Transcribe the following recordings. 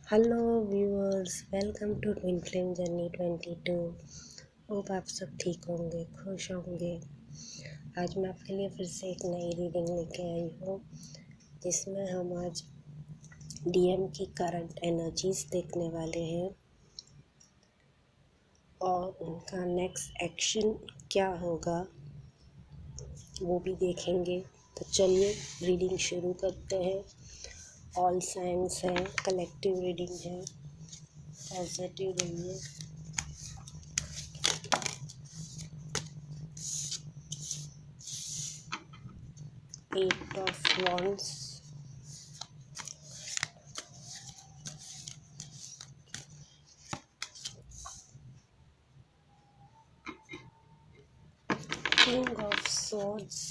Hello viewers, welcome to twin flame journey 22। Hope आप सब ठीक होंगे, खुश होंगे। आज मैं आपके लिए फिर से एक नई रीडिंग लेके आई हूँ, जिसमें हम आज डीएम की करंट एनर्जीज देखने वाले हैं और उनका नेक्स्ट एक्शन क्या होगा वो भी देखेंगे। तो चलिए रीडिंग शुरू करते हैं। ऑल साइंस है, कलेक्टिव रीडिंग है, पॉजिटिव रहिए। Eight of wands, king of swords,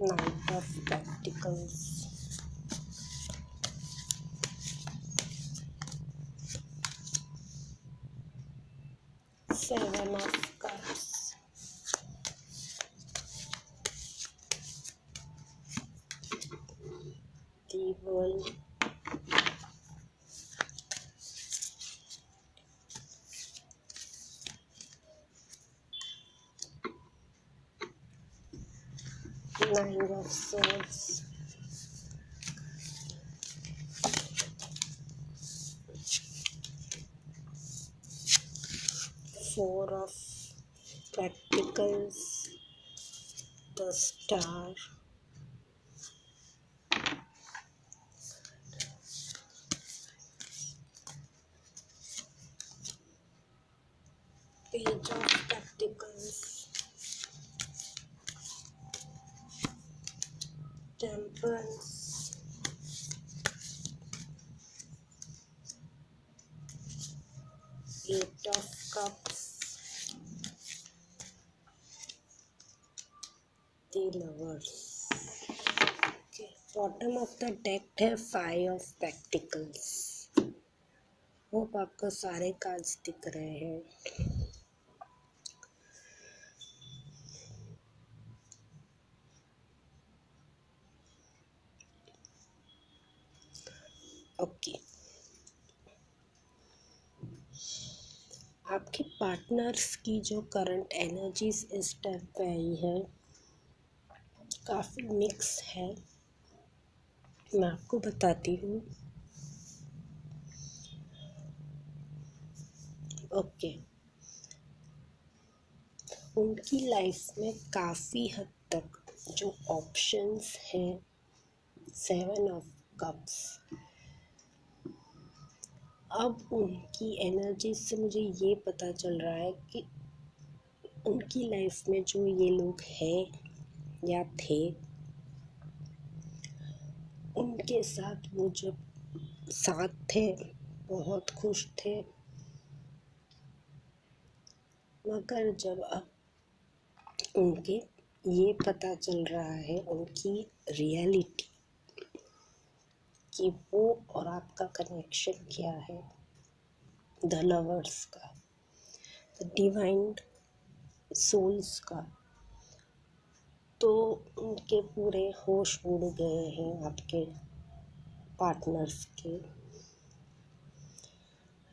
knight of pentacles, seven of cups, the world, nine of swords, four of pentacles, the star, page of pentacles, temperance, eight of cups, the lovers. Bottom of the deck है five of pentacles. Hope आपको सारे cards दिख रहे हैं। Okay, आपके partners की जो current energies इस टाइम पे आई है काफ़ी मिक्स है। मैं आपको बताती हूँ। ओके, उनकी लाइफ में काफ़ी हद तक जो ऑप्शंस हैं, सेवन ऑफ कप्स, अब उनकी एनर्जी से मुझे ये पता चल रहा है कि उनकी लाइफ में जो ये लोग हैं या थे, उनके साथ वो जब साथ थे बहुत खुश थे, मगर जब अब उनके ये पता चल रहा है उनकी रियलिटी कि वो और आपका कनेक्शन क्या है, द लवर्स का, द डिवाइन सोल्स का, तो उनके पूरे होश उड़ गए हैं आपके पार्टनर्स के।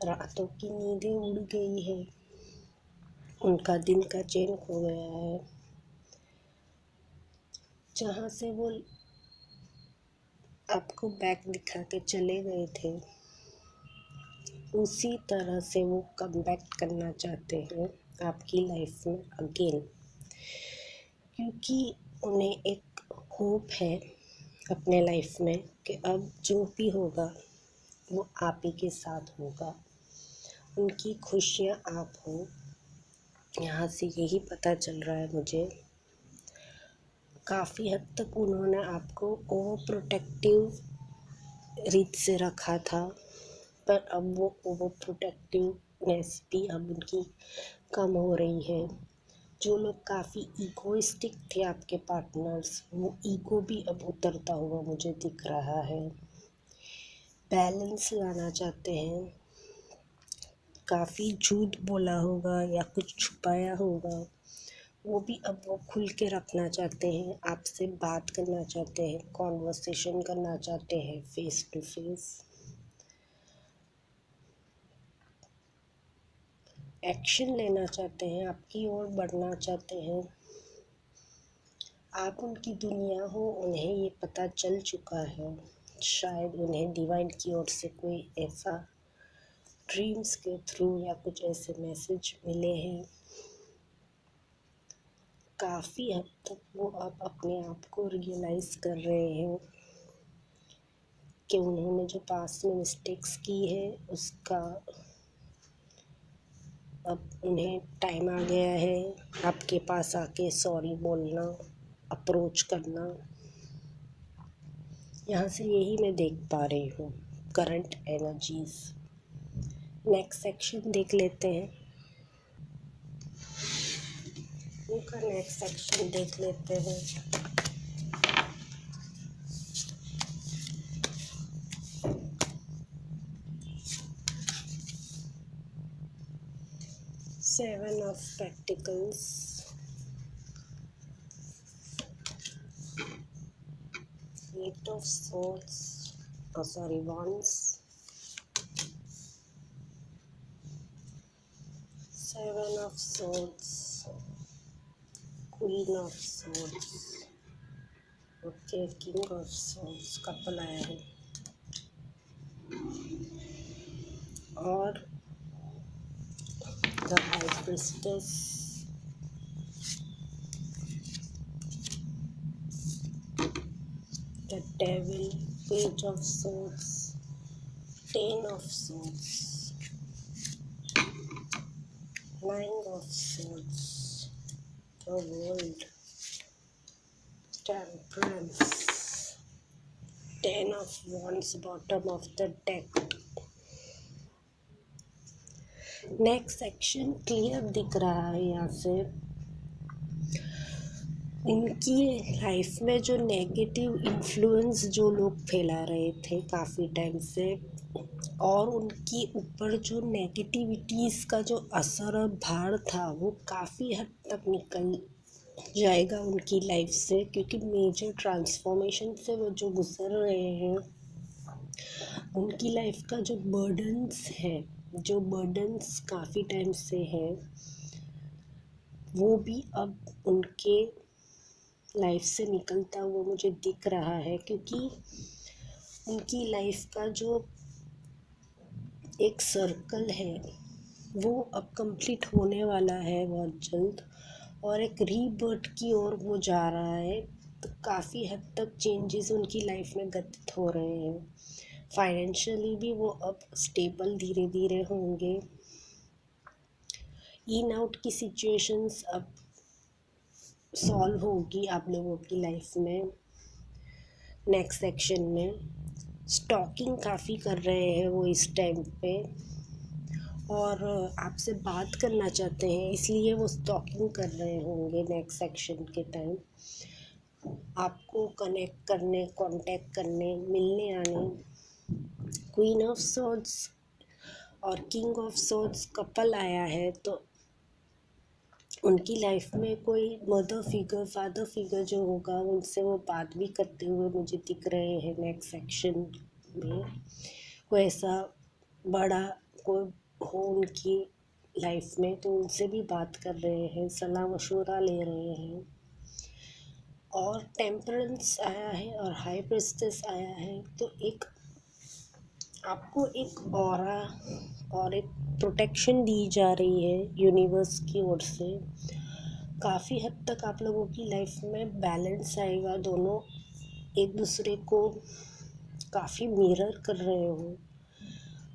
रातों की नींदें उड़ गई है, उनका दिन का चैन खो गया है। जहाँ से वो आपको बैक दिखा के चले गए थे, उसी तरह से वो कम बैक करना चाहते हैं आपकी लाइफ में अगेन, क्योंकि उन्हें एक होप है अपने लाइफ में कि अब जो भी होगा वो आप ही के साथ होगा, उनकी खुशियाँ आप हो। यहाँ से यही पता चल रहा है मुझे। काफ़ी हद तक उन्होंने आपको ओवर प्रोटेक्टिव रीत से रखा था, पर अब वो ओवर प्रोटेक्टिवनेस भी अब उनकी कम हो रही है। जो लोग काफ़ी ईगोइस्टिक थे आपके पार्टनर्स, वो ईगो भी अब उतरता हुआ मुझे दिख रहा है। बैलेंस लाना चाहते हैं, काफ़ी झूठ बोला होगा या कुछ छुपाया होगा, वो भी अब वो खुल के रखना चाहते हैं, आपसे बात करना चाहते हैं, कॉन्वर्सेशन करना चाहते हैं फेस टू फेस, एक्शन लेना चाहते हैं, आपकी ओर बढ़ना चाहते हैं। आप उनकी दुनिया हो, उन्हें ये पता चल चुका है। शायद उन्हें डिवाइन की ओर से कोई ऐसा ड्रीम्स के थ्रू या कुछ ऐसे मैसेज मिले हैं। काफ़ी हद तक वो अब अपने आप को रियलाइज़ कर रहे हैं कि उन्होंने जो पास्ट में मिस्टेक्स की है उसका अब उन्हें टाइम आ गया है आपके पास आके सॉरी बोलना, अप्रोच करना। यहाँ से यही मैं देख पा रही हूँ करंट एनर्जीज। नेक्स्ट सेक्शन देख लेते हैं, उनका नेक्स्ट सेक्शन देख लेते हैं। Seven of pentacles, eight of swords, wands, seven of swords, queen of swords, okay, king of swords couple आया है, और the high priestess, the devil, page of swords, ten of swords, nine of swords, the world, temperance, ten of wands, bottom of the deck. Next section clear दिख रहा है यहाँ से। उनकी life में जो नेगेटिव इन्फ्लुएंस जो लोग फैला रहे थे काफ़ी टाइम से, और उनके ऊपर जो नेगेटिविटीज़ का जो असर और भार था वो काफ़ी हद तक निकल जाएगा उनकी लाइफ से, क्योंकि मेजर ट्रांसफॉर्मेशन से वो जो गुजर रहे हैं। उनकी लाइफ का जो बर्डन्स है, जो बर्डन्स काफ़ी टाइम से है, वो भी अब उनके लाइफ से निकलता हुआ मुझे दिख रहा है, क्योंकि उनकी लाइफ का जो एक सर्कल है वो अब कंप्लीट होने वाला है बहुत जल्द, और एक रीबर्थ की ओर वो जा रहा है। तो काफ़ी हद तक चेंजेस उनकी लाइफ में घटित हो रहे हैं। फाइनेंशियली भी वो अब स्टेबल धीरे धीरे होंगे। इन आउट की सिचुएशंस अब सॉल्व होगी आप लोगों की लाइफ में। नेक्स्ट सेक्शन में स्टॉकिंग काफ़ी कर रहे हैं वो इस टाइम पे, और आपसे बात करना चाहते हैं, इसलिए वो स्टॉकिंग कर रहे होंगे नेक्स्ट सेक्शन के टाइम। आपको कनेक्ट करने, कांटेक्ट करने, मिलने आने। क्वीन ऑफ सॉर्ड्स और किंग ऑफ सॉर्ड्स कपल आया है, तो उनकी लाइफ में कोई मदर फिगर, फादर फिगर जो होगा उनसे वो बात भी करते हुए मुझे दिख रहे हैं नेक्स्ट सेक्शन में। कोई ऐसा बड़ा कोई हो उनकी लाइफ में तो उनसे भी बात कर रहे हैं, सलाह मशवरा ले रहे हैं। और टेम्परेंस आया है और हाई प्रिस्टेस आया है, तो एक आपको एक ऑरा और एक प्रोटेक्शन दी जा रही है यूनिवर्स की ओर से। काफ़ी हद तक आप लोगों की लाइफ में बैलेंस आएगा, दोनों एक दूसरे को काफ़ी मिरर कर रहे हो,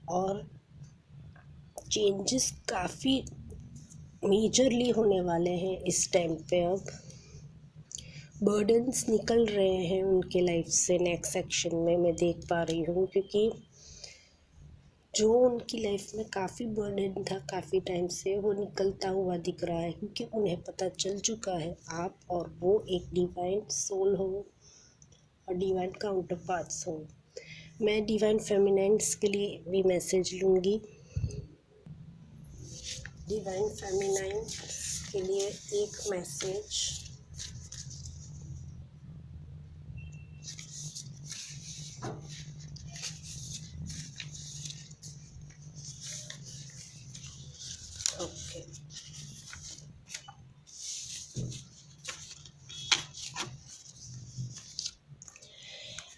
और चेंजेस काफ़ी मेजरली होने वाले हैं इस टाइम पे। अब बर्डन्स निकल रहे हैं उनके लाइफ से नेक्स्ट सेक्शन में मैं देख पा रही हूँ, क्योंकि जो उनकी लाइफ में काफ़ी बर्डन था काफ़ी टाइम से वो निकलता हुआ दिख रहा है, क्योंकि उन्हें पता चल चुका है आप और वो एक डिवाइन सोल हो और डिवाइन काउंटर पार्ट्स हो। मैं डिवाइन फेमिनाइन्स के लिए भी मैसेज लूँगी। डिवाइन फेमिनाइन आपके लिए एक message. Okay,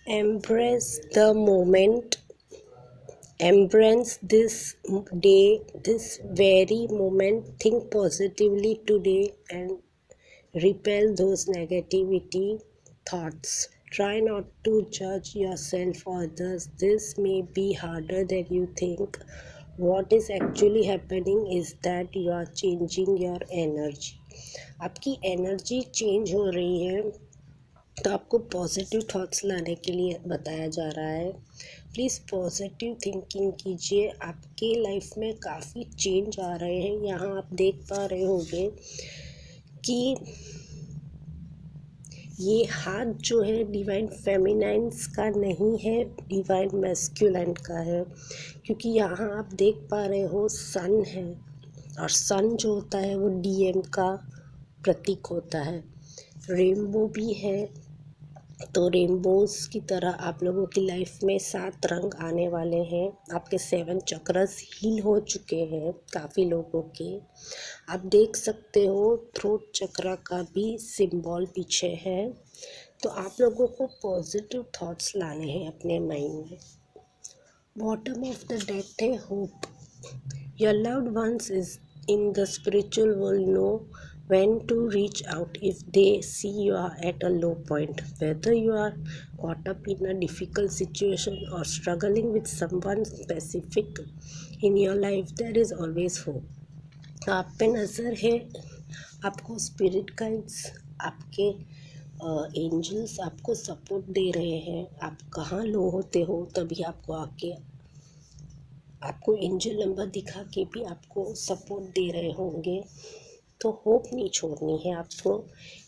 embrace the moment, embrace this day, this very moment. Think positively today and repel those negativity thoughts. Try not to judge yourself or others. This may be harder than you think. What is actually happening is that you are changing your energy. आपकी energy change हो रही है, तो आपको positive thoughts लाने के लिए बताया जा रहा है। प्लीज़ पॉजिटिव थिंकिंग कीजिए, आपके लाइफ में काफ़ी चेंज आ रहे हैं। यहाँ आप देख पा रहे होंगे कि ये हाथ जो है डिवाइन फेमिनाइन्स का नहीं है, डिवाइन मैस्कुलाइन का है, क्योंकि यहाँ आप देख पा रहे हो सन है, और सन जो होता है वो डीएम का प्रतीक होता है। रेनबो भी है, तो रेनबोज़ की तरह आप लोगों की लाइफ में 7 रंग आने वाले हैं। आपके 7 चक्रस हील हो चुके हैं काफ़ी लोगों के। आप देख सकते हो थ्रोट चक्रा का भी सिंबल पीछे है। तो आप लोगों को पॉजिटिव थॉट्स लाने हैं अपने माइंड में। बॉटम ऑफ द डेक है hope. Your loved ones is in the spiritual world know when to reach out if they see you are at a low point. Whether you are caught up in a difficult situation or struggling with someone specific in your life, there is always hope. आप पे नज़र है, आपको spirit guides, आपके angels आपको support दे रहे हैं। आप कहाँ लो होते हो तभी आपको एंजल नंबर दिखा के भी आपको सपोर्ट दे रहे होंगे। तो होप नहीं छोड़नी है आपको।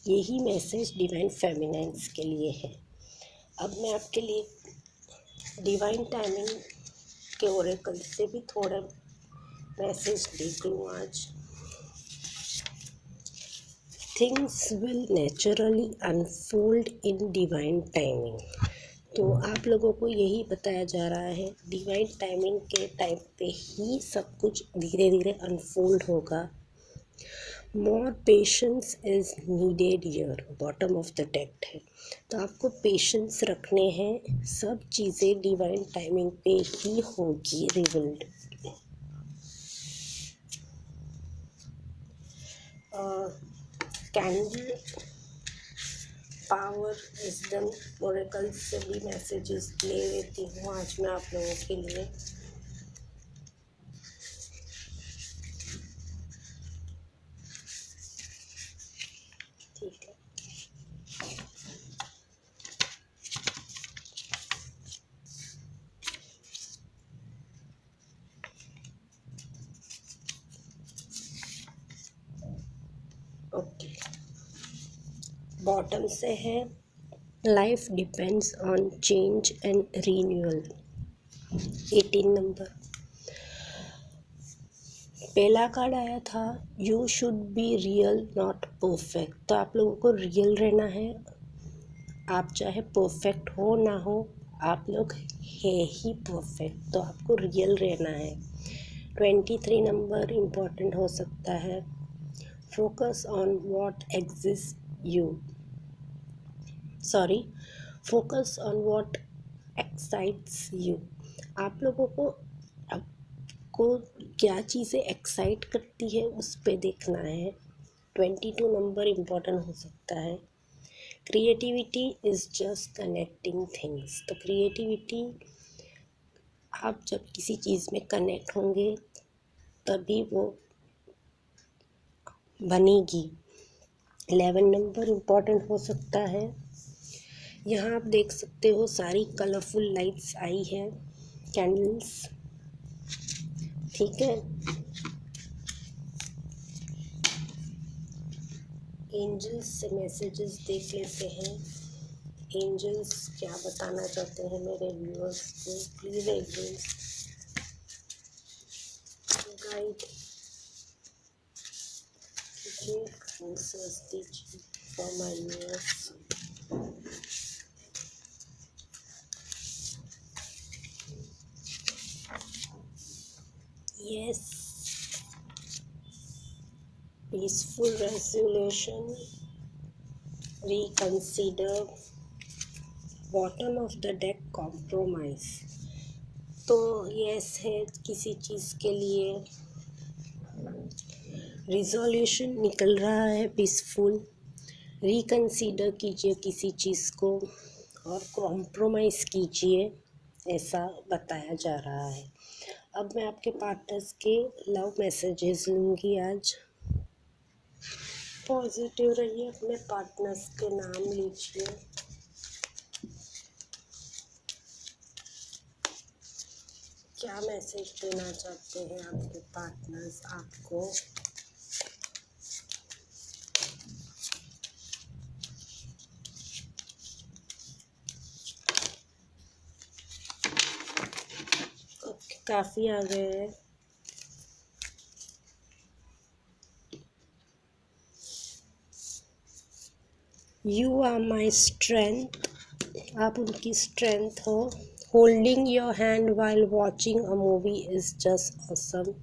यही मैसेज डिवाइन फेमिनाइन्स के लिए है। अब मैं आपके लिए डिवाइन टाइमिंग के ओरेकल से भी थोड़ा मैसेज देख लूँ आज। Things will naturally unfold in divine timing. तो आप लोगों को यही बताया जा रहा है, डिवाइन टाइमिंग के टाइम पे ही सब कुछ धीरे धीरे अनफोल्ड होगा। More patience is needed here, bottom of the deck है। तो आपको पेशेंस रखने हैं, सब चीज़ें डिवाइन टाइमिंग पे ही होगी revealed. Candle power wisdom Oracle से भी मैसेजेस ले लेती हूँ आज मैं आप लोगों के लिए। ठीक है, ओके। बॉटम से है life depends on change and renewal, 18 number. पहला कार्ड आया था you should be real not perfect. तो आप लोगों को रियल रहना है, आप चाहे परफेक्ट हो ना हो, आप लोग है ही परफेक्ट, तो आपको रियल रहना है। 23 नंबर इम्पॉर्टेंट हो सकता है। Focus on what exist you, sorry, focus on what excites you. आप लोगों को क्या चीज़ें एक्साइट करती है उस पे देखना है। 22 नंबर इम्पॉर्टेंट हो सकता है। Creativity is just connecting things. तो क्रिएटिविटी, आप जब किसी चीज़ में कनेक्ट होंगे तभी वो बनेगी। 11 नंबर इम्पॉर्टेंट हो सकता है। यहाँ आप देख सकते हो सारी कलरफुल लाइट्स आई है, कैंडल्स, ठीक है। एंजल्स से मैसेजेस देख लेते हैं, एंजल्स क्या बताना चाहते हैं मेरे व्यूअर्स को। प्लीज़ एंजल्स गाइड कीजिए, आंसर्स दीजिए for my viewers. Yes, peaceful resolution, reconsider, bottom of the deck, compromise. तो यस है किसी चीज़ के लिए, रिजोल्यूशन निकल रहा है पीसफुल, रिकंसीडर कीजिए किसी चीज़ को, और कॉम्प्रोमाइज़ कीजिए ऐसा बताया जा रहा है। अब मैं आपके पार्टनर्स के लव मैसेजेस लूँगी आज। पॉजिटिव रहिए, अपने पार्टनर्स के नाम लीजिए। क्या मैसेज देना चाहते हैं आपके पार्टनर्स आपको? ओके, काफ़ी आ गए हैं। यू आर माई स्ट्रेंथ, आप उनकी स्ट्रेंथ हो। Holding your hand while watching a movie is just awesome,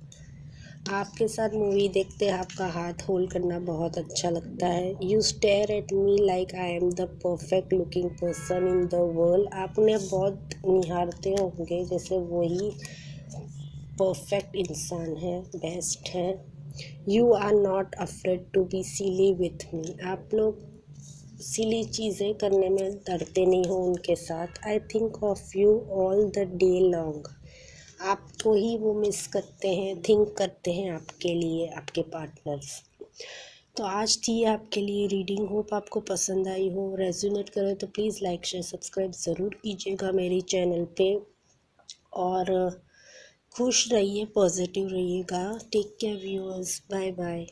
आपके साथ मूवी देखते आपका हाथ होल्ड करना बहुत अच्छा लगता है। You stare at me like I am the perfect looking person in the world, आप उन्हें बहुत निहारते होंगे जैसे वही परफेक्ट इंसान है, बेस्ट है। You are not afraid to be silly with me, आप लोग सिली चीज़ें करने में डरते नहीं हो उनके साथ। I think of you all the day long, आपको ही वो मिस करते हैं, थिंक करते हैं आपके लिए आपके पार्टनर्स। तो आज थी आपके लिए रीडिंग, होप आपको पसंद आई हो। रेजोनेट करे तो प्लीज़ लाइक शेयर सब्सक्राइब ज़रूर कीजिएगा मेरे चैनल पे, और खुश रहिए, पॉजिटिव रहिएगा। Take care viewers, bye bye.